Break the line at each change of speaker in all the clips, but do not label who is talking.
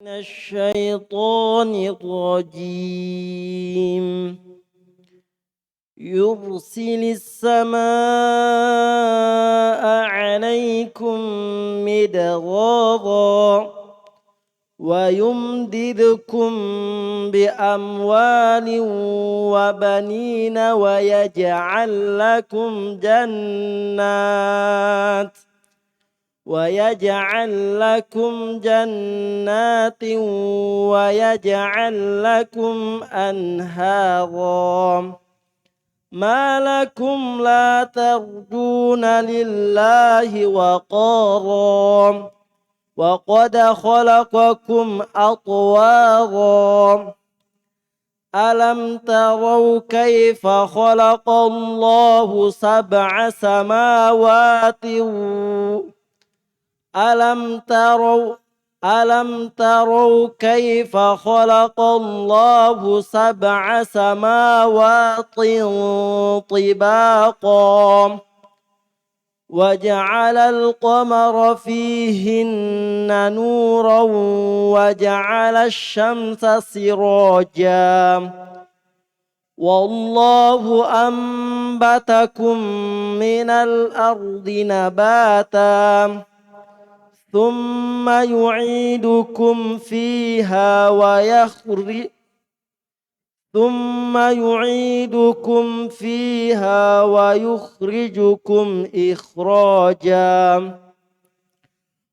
من الشيطان الرجيم يرسل السماء عليكم مدرارا ويمددكم بأموال وبنين ويجعل لكم جنات ويجعل لكم أنهارا ما لكم لا ترجون لله وقارا وقد خلقكم أطوارا ألم تروا كيف خلق الله سبع سماوات ألم تروا كيف خلق الله سبع سماوات طباقا وجعل القمر فيهن نورا وجعل الشمس سراجا والله أنبتكم من الأرض نباتا ثم يعيدكم فيها ويخرجكم إخراجا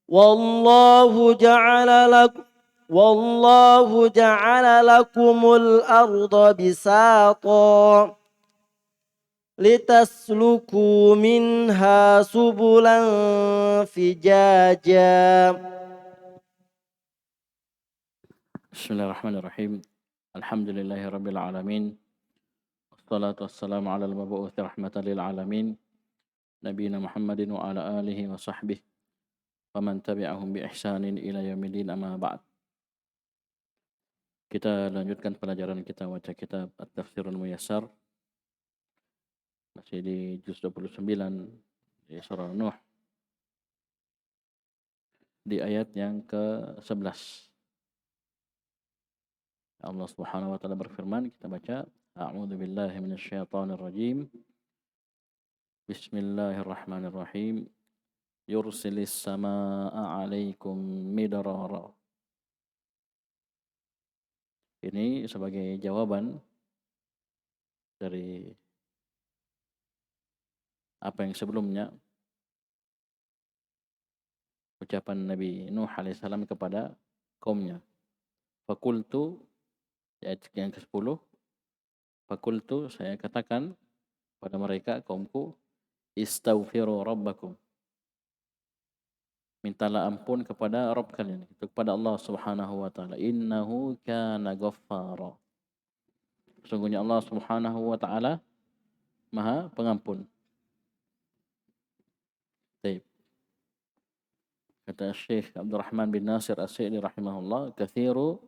والله جعل لكم الأرض بساطا لتسلكوا منها سبلا فجاجا.
Bismillahirrahmanirrahim. Alhamdulillahirabbil alamin. Wassalatu wassalamu ala al-mab'uts rahmatan lil alamin. Nabiyina Muhammadin wa ala alihi wa sahbihi wa man tabi'ahum bi ihsanin ila yaumil amma ba'd. Kita lanjutkan pelajaran kita baca kitab At-Tafsirul Muyassar. Masih di juz 29 di surah Nuh di ayat yang ke-11. Allah Subhanahu wa taala berfirman, kita baca, A'udzu billahi minasyaitonir rajim. Bismillahirrahmanirrahim. Yursilis samaa'a 'alaikum midrara. Ini sebagai jawaban dari apa yang sebelumnya, ucapan Nabi Nuh alaihissalam kepada kaumnya. Fakultu, ayat yang ke-10, fakultu, saya katakan pada mereka, kaumku, istaghfiru rabbakum. Mintalah ampun kepada Rabb kalian, itu kepada Allah Subhanahu wa taala. Innahu kana ghaffara. Sesungguhnya Allah Subhanahu wa taala Maha Pengampun. Baik. Kata Syekh Abdurrahman bin Nasir As-Sa'di rahimahullah, katsirul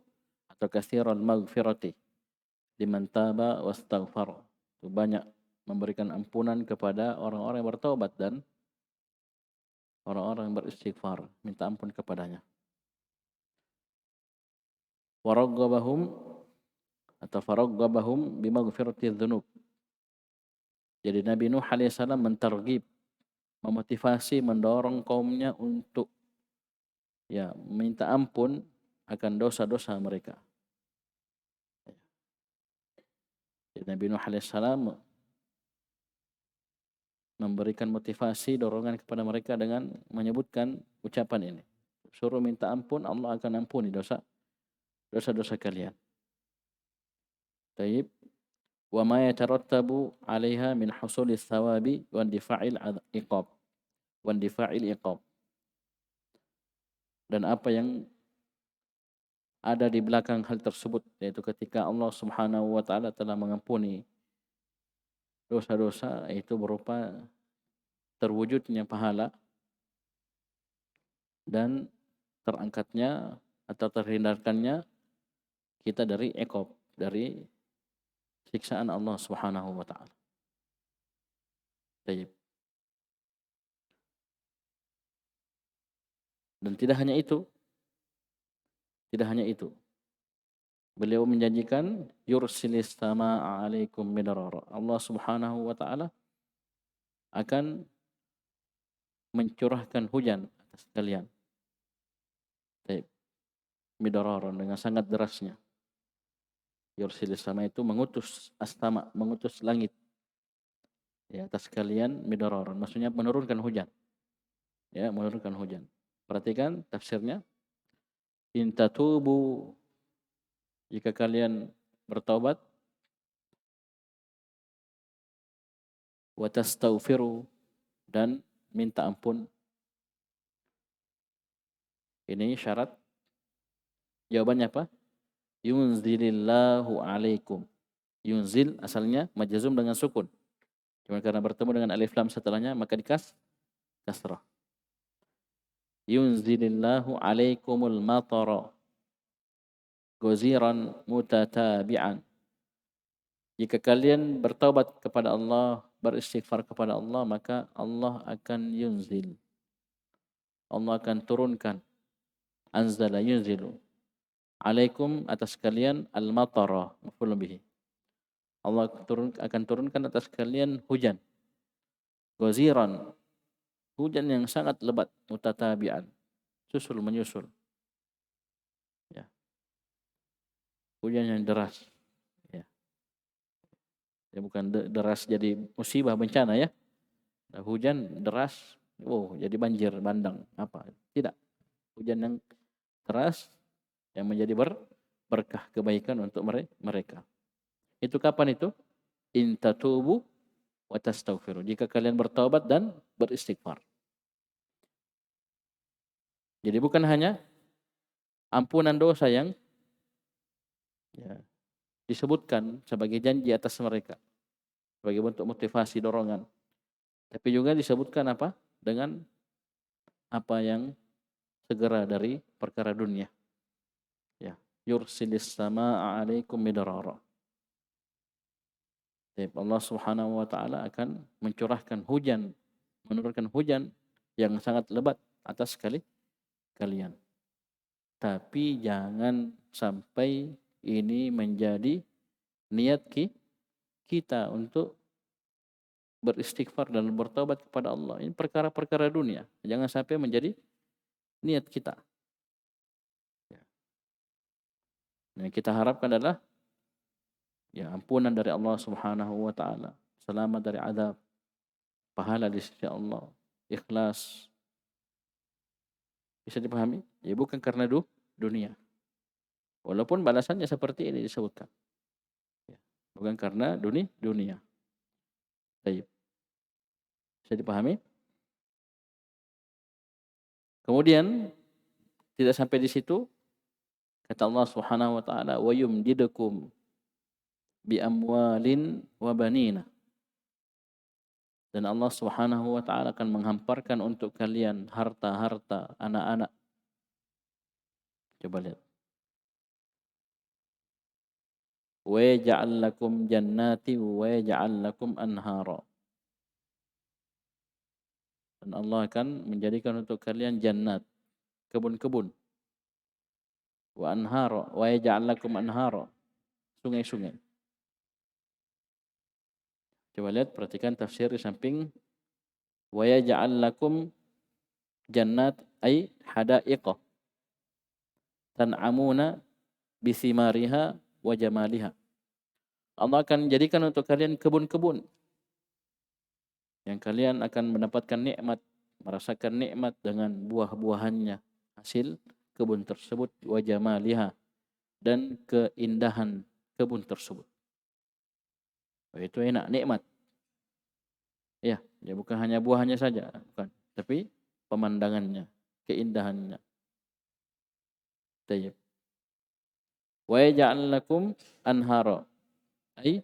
maghfirati liman taba wastaghfar. Itu banyak memberikan ampunan kepada orang-orang yang bertaubat dan orang-orang yang beristighfar, minta ampun kepadanya. Faraggabahum bimaghfirati dzunub. Jadi Nabi Nuh alaihissalam mentarghib, memotivasi, mendorong kaumnya untuk minta ampun akan dosa-dosa mereka. Jadi Nabi Nuh alaihissalam memberikan motivasi, dorongan kepada mereka dengan menyebutkan ucapan ini. Suruh minta ampun, Allah akan ampuni dosa-dosa kalian. Taib. Wa ma yatarattabu 'alaiha min husulis thawabi wa indifa'il iqab. Dan apa yang ada di belakang hal tersebut, yaitu ketika Allah Subhanahu wa taala telah mengampuni dosa-dosa, itu berupa terwujudnya pahala dan terangkatnya atau terhindarkannya kita dari iqab, dari siksaan Allah Subhanahu wa taala. Baik. Dan tidak hanya itu, Tidak hanya itu. Beliau menjanjikan yursilis samaa'a 'alaikum midrara. Allah Subhanahu wa taala akan mencurahkan hujan atas kalian. Baik, midraran dengan sangat derasnya. Yursilis sama itu mengutus as-sama, mengutus langit ya atas kalian midraran. Maksudnya menurunkan hujan. Ya, menurunkan hujan. Perhatikan tafsirnya. In tatubu, jika kalian bertaubat, wa tastaghfiru, dan minta ampun. Ini syarat. Jawabannya apa? Yunzilillahu alaikum. Yunzil asalnya majazum dengan sukun. Cuma karena bertemu dengan alif lam setelahnya maka kasrah. Yunzilillahu alaikumul matara ghaziran mutatabi'an. Jika kalian bertaubat kepada Allah, beristighfar kepada Allah, maka Allah akan yunzil. Allah akan turunkan. Anzala yunzilu. Alaikum atas kalian al-matara, maf'ulun bihi. Allah akan turunkan atas kalian hujan. Ghaziran, hujan yang sangat lebat, mutatabi'an, susul menyusul. Ya. Hujan yang deras. Ya. Ya bukan deras jadi musibah bencana ya. Nah, hujan deras, jadi banjir bandang apa? Tidak. Hujan yang deras yang menjadi berkah kebaikan untuk mereka. Itu kapan itu? In tatubu wa tastaghfiru. Jika kalian bertaubat dan beristighfar. Jadi bukan hanya ampunan dosa yang ya, disebutkan sebagai janji atas mereka, sebagai bentuk motivasi dorongan. Tapi juga disebutkan apa? Dengan apa yang segera dari perkara dunia. Ya, yursilis samaa'a 'alaikum midrara. Allah Subhanahu wa taala akan mencurahkan hujan, menurunkan hujan yang sangat lebat atas kalian. Tapi jangan sampai ini menjadi niat kita untuk beristighfar dan bertobat kepada Allah. Ini perkara-perkara dunia. Jangan sampai menjadi niat kita. Yang kita harapkan adalah ya ampunan dari Allah Subhanahu wa taala, selamat dari azab, pahala di sisi Allah, ikhlas. Bisa dipahami? Ya bukan karena dunia. Walaupun balasannya seperti ini disebutkan. Ya, bukan karena dunia. Baik. Bisa dipahami? Kemudian tidak sampai di situ, kata Allah Subhanahu wa taala, wa yumdidukum bi amwalin wa banina. Dan Allah Subhanahu wa taala akan menghamparkan untuk kalian harta-harta, anak-anak. Coba lihat. Wa yaj'al lakum jannati wa yaj'al lakum anhara. Dan Allah akan menjadikan untuk kalian jannat, kebun-kebun. Wa anhara, wa yaj'al lakum anhara, sungai-sungai. Coba lihat, perhatikan tafsir di samping wa yaj'al lakum jannat ay hadaiqa tan'amuna bisimariha wa jamaliha. Allah akan jadikan untuk kalian kebun-kebun yang kalian akan mendapatkan nikmat, merasakan nikmat dengan buah-buahannya, hasil kebun tersebut, wa jamaliha, dan keindahan kebun tersebut. Itu enak, nikmat. Ya bukan hanya buahnya saja, bukan, tapi pemandangannya, keindahannya. Tayyib. Wa yaj'al lakum anhara. Ay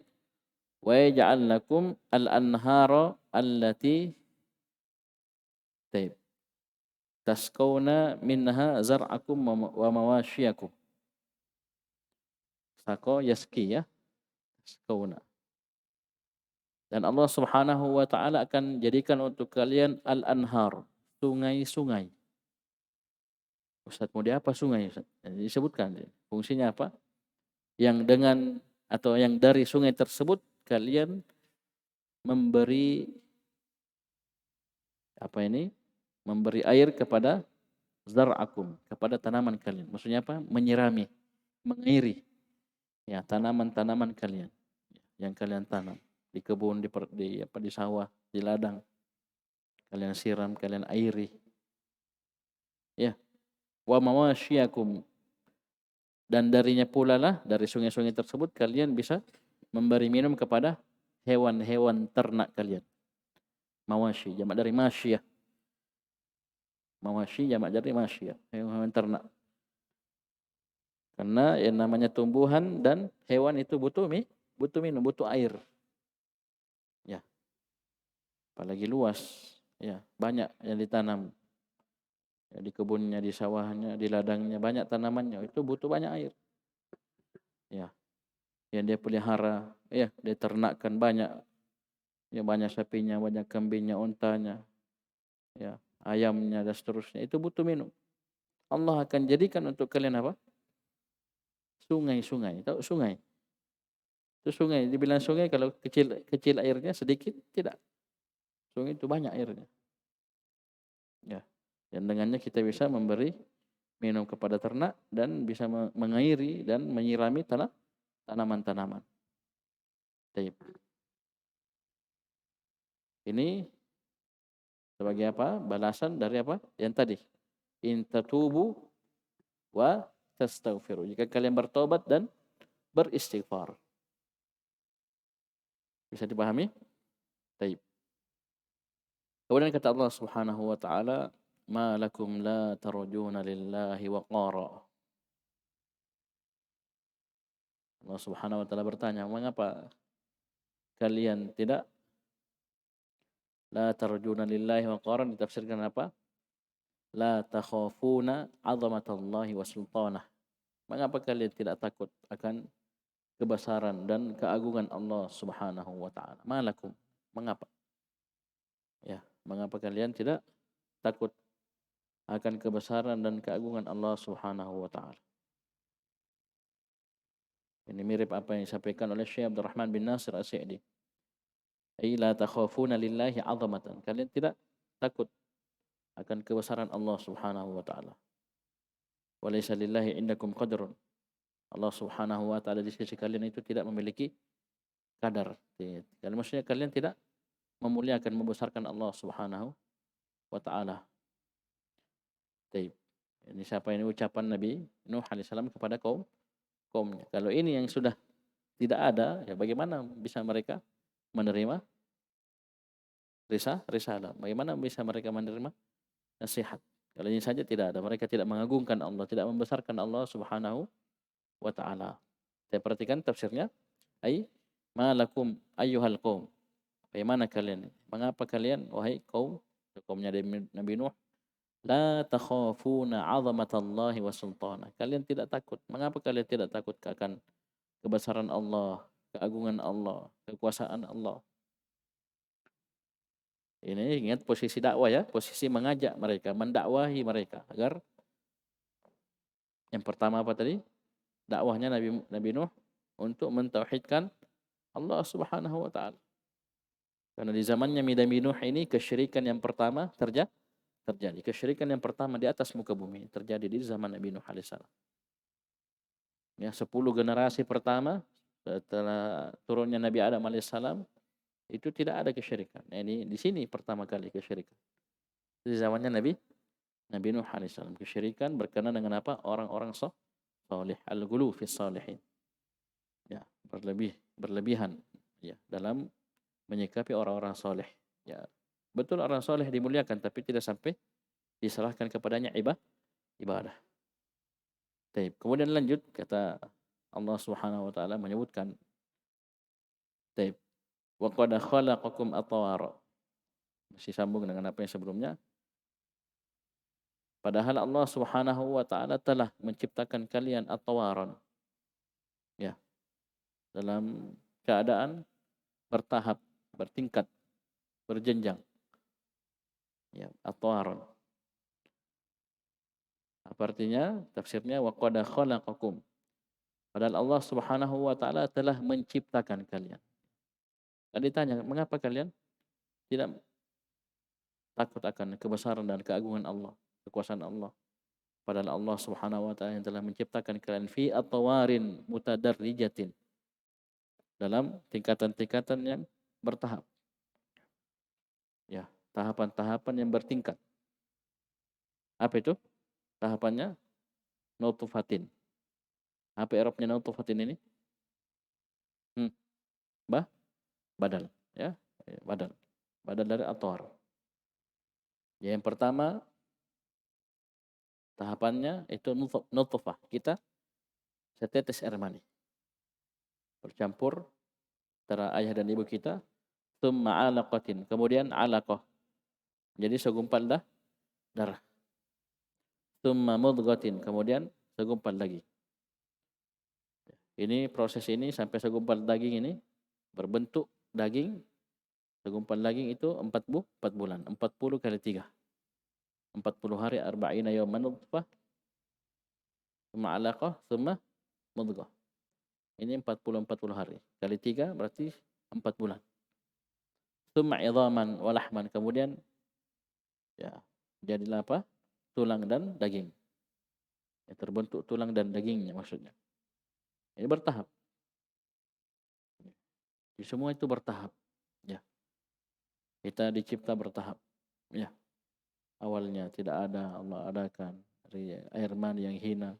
wa yaj'al lakum al-anhara allati tayyib tasqawna minha zar'akum wa mawashiyakum. Sako yaski ya. Tasqawna. Dan Allah Subhanahu wa taala akan jadikan untuk kalian al-anhar, sungai-sungai. Ustaz, mau diapa sungai, Ustaz? Disebutkan fungsinya apa? Yang dengan atau yang dari sungai tersebut kalian memberi apa ini? Memberi air kepada zar'akum, kepada tanaman kalian. Maksudnya apa? Menyirami, mengairi ya tanaman-tanaman kalian yang kalian tanam di kebun, di sawah, di ladang. Kalian siram, kalian airi. Ya, wa mawasyiakum, dan darinya pula lah, dari sungai-sungai tersebut kalian bisa memberi minum kepada hewan-hewan ternak kalian. Mawasyi jamak dari masyiyah. Mawasyi jamak dari masyiyah, hewan-hewan ternak. Karena yang namanya tumbuhan dan hewan itu butuh minum, butuh air. Ya, apalagi luas, ya, banyak yang ditanam. Ya, di kebunnya, di sawahnya, di ladangnya banyak tanamannya, itu butuh banyak air. Ya, yang dia pelihara, ya, dia ternakkan banyak. Ya, banyak sapinya, banyak kambingnya, untanya, ya, ayamnya dan seterusnya, itu butuh minum. Allah akan jadikan untuk kalian apa? Sungai-sungai. Tahu sungai? Itu sungai, dibilang sungai kalau kecil airnya sedikit, tidak. Sungai itu banyak airnya. Ya. Dan dengannya kita bisa memberi minum kepada ternak dan bisa mengairi dan menyirami tanaman-tanaman. Baik. Ini sebagai apa? Balasan dari apa? Yang tadi. In tatubu wa tastaghfiru. Jika kalian bertobat dan beristighfar. Bisa dipahami? Baik. Kemudian kata Allah Subhanahu wa taala, "Ma lakum la tarjuna lillahi waqara." Allah Subhanahu wa taala bertanya, "Mengapa kalian tidak la tarjuna lillahi waqaran?" Ditafsirkan apa? La takhafuna 'azamatallahi wa sultanah. Mengapa kalian tidak takut akan kebesaran dan keagungan Allah Subhanahu wa taala? Malakum? Mengapa? Ya, mengapa kalian tidak takut akan kebesaran dan keagungan Allah Subhanahu wa taala? Ini mirip apa yang disampaikan oleh Syekh Abdul Rahman bin Nasir As-Sa'di. Ai la takhafuna lillahi 'azamatan. Kalian tidak takut akan kebesaran Allah Subhanahu wa taala. Wa laisa lillahi indakum qadrun. Allah Subhanahu wa taala di sisi kalian itu tidak memiliki kadar. Dan maksudnya kalian tidak memuliakan, membesarkan Allah Subhanahu wa taala. Baik. Ini siapa ini ucapan Nabi Nuh alaihissalam kepada kaumnya. Kalau ini yang sudah tidak ada, ya bagaimana bisa mereka menerima risalah? Bagaimana bisa mereka menerima nasihat? Kalau ini saja tidak ada, mereka tidak mengagungkan Allah, tidak membesarkan Allah Subhanahu wa taala. Saya perhatikan tafsirnya, ai malakum ayyuhal qaum. Bagaimana kalian? Mengapa kalian wahai kaumnya Nabi Nuh, la takhafuna 'azamatallahi wa sultana. Kalian tidak takut. Mengapa kalian tidak takut akan kebesaran Allah, keagungan Allah, kekuasaan Allah? Ini ingat posisi dakwah ya, posisi mengajak mereka, mendakwahi mereka agar yang pertama apa tadi? Dakwahnya Nabi Nuh untuk mentauhidkan Allah Subhanahu wa taala. Karena di zamannya Nabi Nuh ini kesyirikan yang pertama terjadi. Kesyirikan yang pertama di atas muka bumi terjadi di zaman Nabi Nuh alaihissalam. Ya, 10 generasi pertama setelah turunnya Nabi Adam alaihissalam itu tidak ada kesyirikan. Nah, ini di sini pertama kali kesyirikan. Di zamannya Nabi Nuh alaihissalam. Kesyirikan berkenaan dengan apa? Orang-orang saleh, al-ghulu fi salihin. Ya, berlebihan ya dalam menyikapi orang-orang soleh. Ya, betul orang soleh dimuliakan, tapi tidak sampai diserahkan kepadanya ibadah. Taib. Kemudian lanjut kata Allah Subhanahu wa taala menyebutkan taib. Wa qad khalaqakum atwara. Masih sambung dengan apa yang sebelumnya. Padahal Allah Subhanahu wa taala telah menciptakan kalian atwaran. Ya, dalam keadaan bertahap, bertingkat, berjenjang. Ya, atwaran. Apa artinya? Tafsirnya wa qad khalaqakum. Padahal Allah Subhanahu wa taala telah menciptakan kalian. Tadi tanya, mengapa kalian tidak takut akan kebesaran dan keagungan Allah, kekuasaan Allah? Padahal Allah Subhanahu wa taala yang telah menciptakan kalian fi atwarin mutadarrijatin, dalam tingkatan-tingkatan yang bertahap. Ya, tahapan-tahapan yang bertingkat. Apa itu? Tahapannya nutfatin. Apa i'rabnya nutfatin ini? Hmm, bah, badal, ya. Badal. Badal dari atwar. Ya, yang pertama tahapannya itu nutfah. Kita setetes air mani bercampur antara ayah dan ibu kita, tsumma 'alaqatin, kemudian 'alaqah, jadi segumpal darah, tsumma mudghatin, kemudian segumpal daging. Ini proses ini sampai segumpal daging ini berbentuk daging, segumpal daging itu 4 bulan, 40 kali 3. 40 hari, arba'ina yawman nutfah, tsumma 'alaqah, tsumma mudghah. Ini 40 hari. Kali 3 berarti 4 bulan. Tsumma 'idhaman wa lahman, kemudian ya jadilah apa? Tulang dan daging. Ya, terbentuk tulang dan dagingnya maksudnya. Ini bertahap. Jadi semua itu bertahap. Ya, kita dicipta bertahap. Ya, awalnya tidak ada, Allah adakan dari air mani yang hina,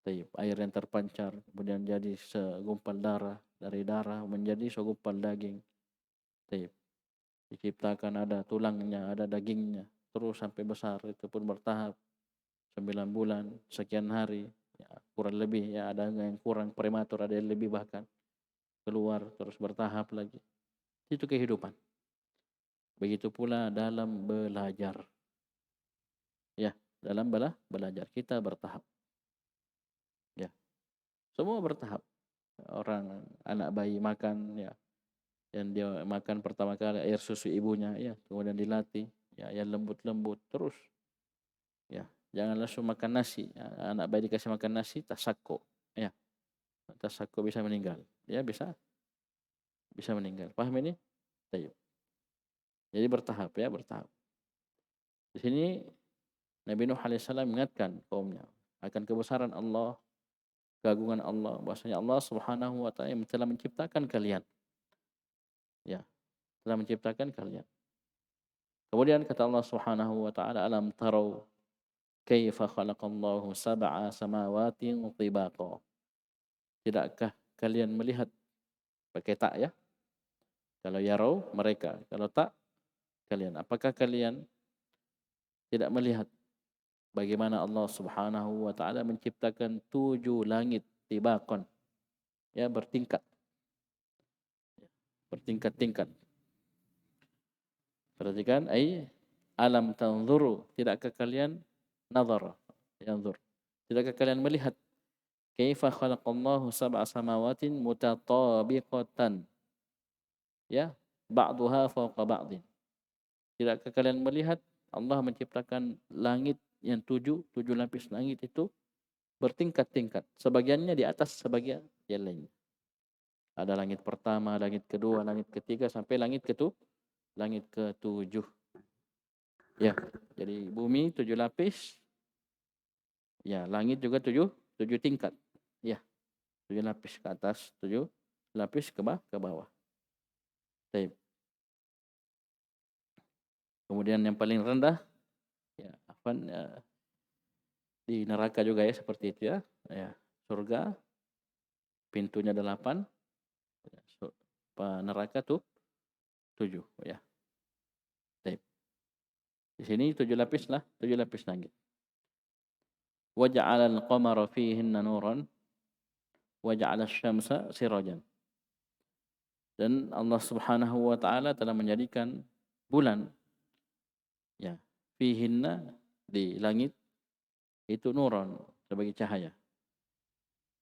air yang terpancar, kemudian jadi segumpal darah, dari darah menjadi segumpal daging. Diciptakan ada tulangnya, ada dagingnya, terus sampai besar, itu pun bertahap. 9 bulan, sekian hari, ya, kurang lebih, ya ada yang kurang prematur, ada yang lebih bahkan, keluar terus bertahap lagi. Itu kehidupan. Begitu pula dalam belajar. Ya, dalam belajar kita bertahap. Ya, semua bertahap. Orang anak bayi makan, ya, dan dia makan pertama kali air susu ibunya, ya, kemudian dilatih, ya, yang lembut-lembut terus. Ya, jangan langsung makan nasi. Ya, anak bayi dikasih makan nasi tasakko, ya. Tasakko bisa meninggal. Ya, bisa meninggal. Paham ini? Baik. Jadi bertahap, ya, bertahap. Di sini Nabi Nuh alaihissalam mengingatkan kaumnya akan kebesaran Allah, keagungan Allah, bahwasanya Allah Subhanahu wa taala yang telah menciptakan kalian. Ya, telah menciptakan kalian. Kemudian kata Allah Subhanahu wa taala, alam tarau kaifa khalaqallahu sab'a samawatin tibaqa. Tidakkah kalian melihat, pakai tak, ya? Kalau yarau mereka, kalau tak kalian. Apakah kalian tidak melihat bagaimana Allah Subhanahu wa taala menciptakan 7 langit tibaqan, ya, bertingkat. Bertingkat-tingkat. Perhatikan, alam tanzuru, tidakkah kalian nazar, yanzur. Tidakkah kalian melihat kaifa khalaqallahu sab'a samawatin mutatabiqatan, ya, ba'daha fawqa ba'din. Tidakkah kalian melihat Allah menciptakan langit yang 7 lapis langit itu bertingkat-tingkat, sebagiannya di atas sebagian yang lain. Ada langit pertama, langit kedua, langit ketiga, sampai langit ke-7. Ya, jadi bumi 7 lapis. Ya, langit juga 7 tingkat. Ya, 7 lapis ke atas, 7 lapis ke bawah. Baik. Kemudian yang paling rendah, ya, di neraka juga, ya, seperti itu, ya. Ya, surga pintunya 8, ya, neraka tuh 7, ya. Baik. Di sini 7 lapis lah, 7 lapis langit. Wa ja'alal qamara fihinna nuran wa ja'alasy syamsa sirajan. Dan Allah Subhanahu wa taala telah menjadikan bulan, ya, fihinna, di langit itu nuran, sebagai cahaya.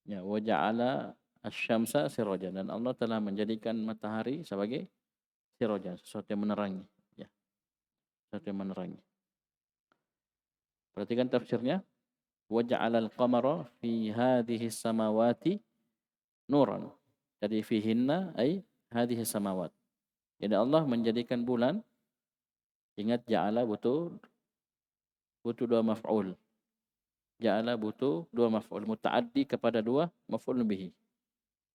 Ya, wa ja'ala asy-syamsa sirajan, dan Allah telah menjadikan matahari sebagai sirajan, sesuatu yang menerangi, ya, sesuatu yang menerangi. Perhatikan tafsirnya. Waja'alal qamara fi hadhihi samawati nuran. Jadi fihinna ay hadhihi samawat. Jadi Allah menjadikan bulan, ingat ja'ala butuh dua maf'ul. Ja'ala butuh dua maf'ul muta'addi kepada dua maf'ul bihi.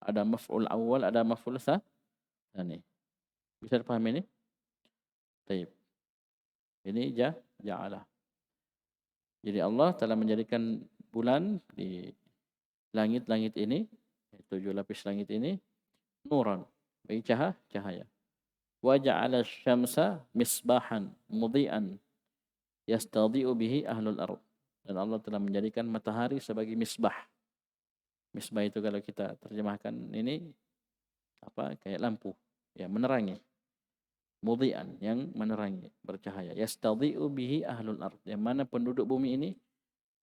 Ada maf'ul awal, ada maf'ul tsani. Bisa dipahami ini? Baik. Ini ja'ala. Jadi Allah telah menjadikan bulan di langit-langit ini, 7 lapis langit ini, nuran, bagi cahaya. Wa ja'ala syamsa misbahan mudhi'an yastadhi'u bihi ahlul ardh. Dan Allah telah menjadikan matahari sebagai misbah. Misbah itu kalau kita terjemahkan ini kayak lampu, ya, menerangi. Mudhi'an, yang menerangi, bercahaya. Yastadhi'u bihi ahlul ardh. Yang mana penduduk bumi ini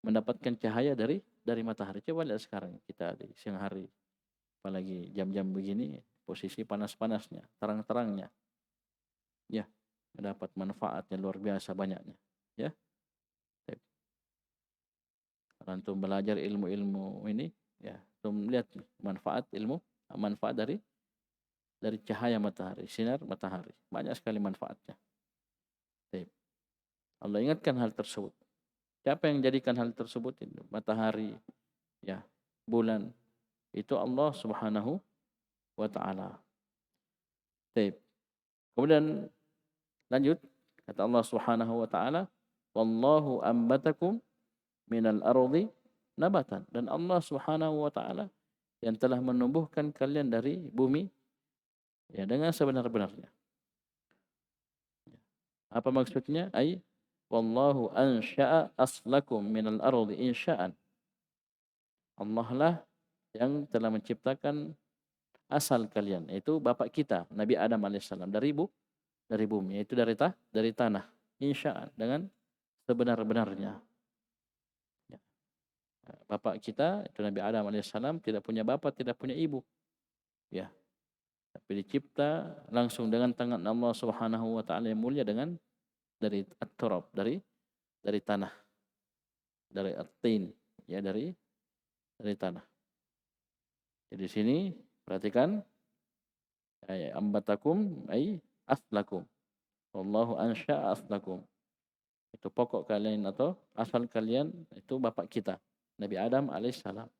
mendapatkan cahaya dari matahari. Coba lihat sekarang kita di siang hari, apalagi jam-jam begini, posisi panas-panasnya, terang-terangnya, ya, mendapat manfaatnya luar biasa banyaknya, ya. Kalau antum belajar ilmu-ilmu ini, ya, antum lihat manfaat ilmu, manfaat dari cahaya matahari, sinar matahari, banyak sekali manfaatnya. Allah ingatkan hal tersebut. Siapa yang jadikan hal tersebut? Matahari, ya, bulan, itu Allah Subhanahu wa taala. Baik. Kemudian lanjut kata Allah Subhanahu wa taala, wallahu ambatakum minal ardi nabatan. Dan Allah Subhanahu wa taala yang telah menumbuhkan kalian dari bumi, ya, dengan sebenar-benarnya. Apa maksudnya? Ai wallahu ansha'a aslakum minal ardi insya'an. Allah lah yang telah menciptakan asal kalian, yaitu bapak kita Nabi Adam alaihissalam dari bumi, yaitu dari tanah, insya'an, dengan sebenar-benarnya. Ya. Bapak kita itu Nabi Adam alaihissalam tidak punya bapak, tidak punya ibu, ya, tapi dicipta langsung dengan tangan Allah Subhanahu wa taala yang mulia, dari at-turab, dari tanah, dari at-tin, ya, dari tanah. Jadi di sini perhatikan, ambatakum ay aslakum. Wallahu ansha'a aslakum. Itu pokok kalian atau asal kalian, itu bapak kita Nabi Adam alaihissalam.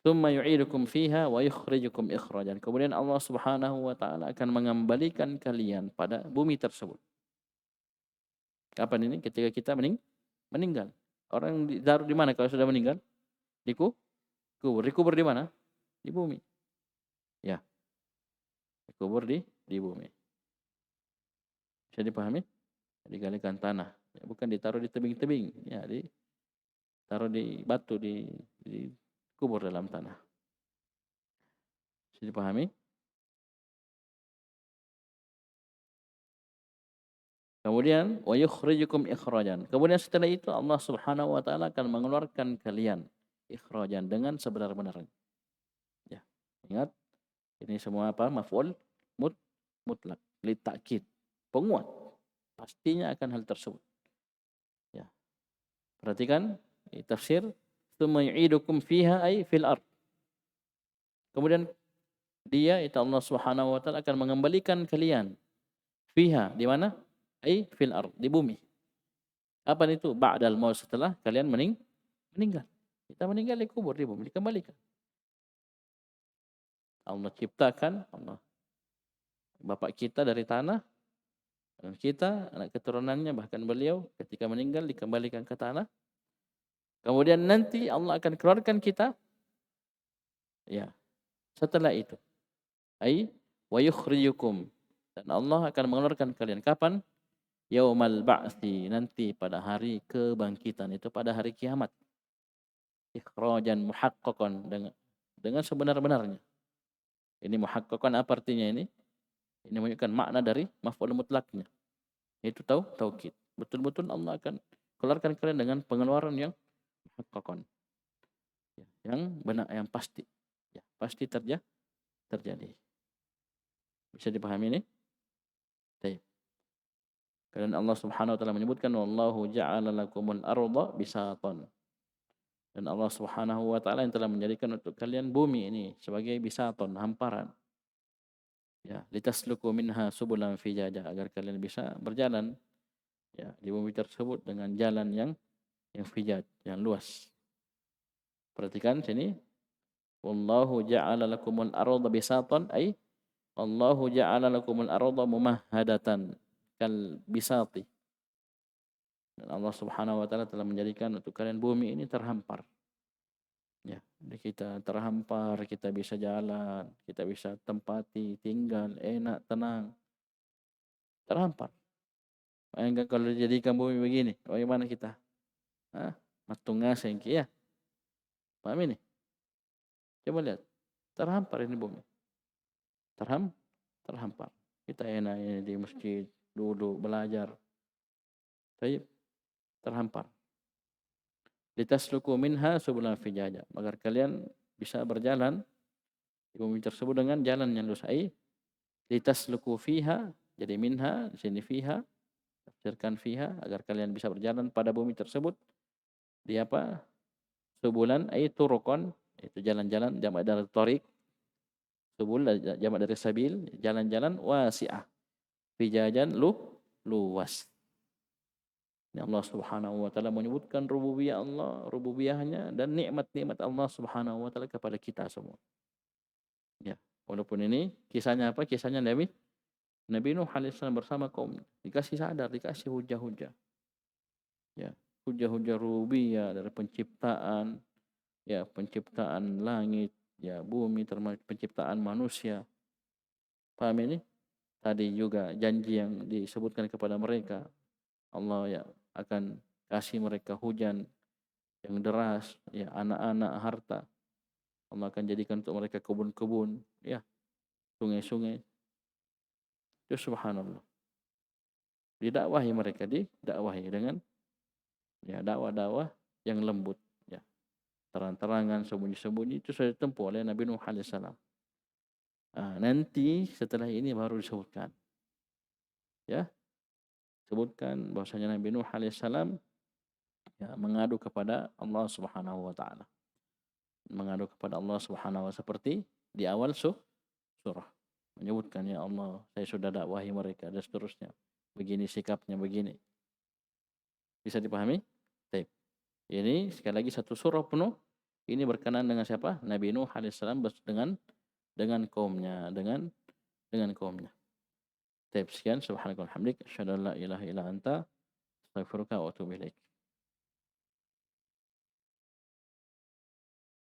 Tsumma yu'idukum fiha wa yukhrijukum ikhrajan. Kemudian Allah Subhanahu wa taala akan mengembalikan kalian pada bumi tersebut. Kapan ini? Ketika kita meninggal. Orang ditaruh di mana kalau sudah meninggal? Kubur. Dikubur di mana? Di bumi. Ya. Dikubur di bumi. Bisa dipahami? Digalikan tanah. Ya, bukan ditaruh di tebing-tebing. Ya, ditaruh di batu, dikubur dalam tanah. Bisa dipahami? Kemudian wa yukhrijukum ikhrajan. Kemudian setelah itu Allah Subhanahu wa taala akan mengeluarkan kalian ikhrajan dengan sebenar-benarnya. Ya. Ingat, ini semua maf'ul mutlak, li ta'kid, penguat. Pastinya akan hal tersebut. Ya. Perhatikan tafsir, tsumma yu'idukum fiha ay fil ard. Kemudian dia itu Allah Subhanahu wa taala akan mengembalikan kalian fiha, di mana? Ay fil ard, di bumi. Apa itu? Ba'dal maut, setelah kalian meninggal. Kita meninggal dikubur di bumi, dikembalikan. Allah ciptakan, Allah bapak kita dari tanah, dan kita anak keturunannya, bahkan beliau ketika meninggal dikembalikan ke tanah. Kemudian nanti Allah akan keluarkan kita, ya, setelah itu. Ai wa yukhrijukum, dan Allah akan mengeluarkan kalian kapan? Yaumal ba'tsi, nanti pada hari kebangkitan, itu pada hari kiamat. Ikhrajan muhaqqaqan, dengan sebenar-benarnya. Ini muhaqqaqan apa artinya ini? Ini menunjukkan makna dari maf'ul mutlaknya. Itu taukid. Betul-betul Allah akan keluarkan kalian dengan pengeluaran yang muhaqqaqan. Ya, yang benar, yang pasti. Ya, pasti terjadi. Bisa dipahami ini? Baik. Dan Allah Subhanahu wa taala menyebutkan wallahu ja'ala lakumul arda bisatan. Dan Allah Subhanahu wa taala yang telah menjadikan untuk kalian bumi ini sebagai bisaton, hamparan. Ya, litasluku minha subulan fijaja, agar kalian bisa berjalan ya di bumi tersebut dengan jalan yang fijaj, yang luas. Perhatikan sini, wallahu ja'ala lakumul arda bisatan ay Allahu ja'ala lakumul arda mumahhadatan kal bisati. Dan Allah Subhanahu wa taala telah menjadikan untuk kalian bumi ini terhampar. Ya, jadi kita terhampar, kita bisa jalan, kita bisa tempati, tinggal, enak, tenang, terhampar. Bayangkan kalau dijadikan bumi begini, bagaimana kita? Hah? Matunga sengki ya. Paham ini? Coba lihat. Terhampar ini bumi. Terhampar. Kita enak ini di masjid, duduk, belajar. Tapi terhampar. Litasluku minha subulan fijaja. Agar kalian bisa berjalan di bumi tersebut dengan jalan yang lurus. Litasluku fiha, jadi minha, di sini fiha, tafsirkan fiha, agar kalian bisa berjalan pada bumi tersebut. Di apa? Subulan, turuqan, itu jalan-jalan, jamak dari tariq. Subul, jamak dari sabil, jalan-jalan wasi'ah. Fijajan, luas. Ini Allah Subhanahu wa taala menyebutkan rububiyah Allah, rububiyahnya dan nikmat-nikmat Allah Subhanahu wa taala kepada kita semua. Ya, walaupun ini kisahnya apa? Kisahnya Nabi Nuh alaihissalam bersama kaum dikasih sadar, dikasih hujah-hujah. Ya, hujah-hujah rububiyah dari penciptaan, ya penciptaan langit, ya bumi, termasuk penciptaan manusia. Paham ini? Tadi juga janji yang disebutkan kepada mereka, Allah ya akan kasih mereka hujan yang deras, ya anak-anak, harta. Allah akan jadikan untuk mereka kebun-kebun, ya sungai-sungai. Itu subhanallah. Didakwahi mereka, didakwahi dengan ya dakwah-dakwah yang lembut, ya terang-terangan, sembunyi-sembunyi, itu sudah ditempuh oleh Nabi Nuh alaihissalam. Nanti setelah ini baru disebutkan, ya sebutkan bahwasanya Nabi Nuh alaihissalam ya mengadu kepada Allah Subhanahu wa taala. Mengadu kepada Allah Subhanahu wa taala seperti di awal surah. Menyebutkan, ya Allah, saya sudah dakwahi mereka dan seterusnya. Begini sikapnya, begini. Bisa dipahami? Baik. Ini sekali lagi satu surah penuh. Ini berkenaan dengan siapa? Nabi Nuh alaihissalam dengan kaumnya, dengan kaumnya. Baik, sekian subhanakallahumma hamdik asyhadu an la ilaha illa anta astaghfiruka wa atubu ilaik.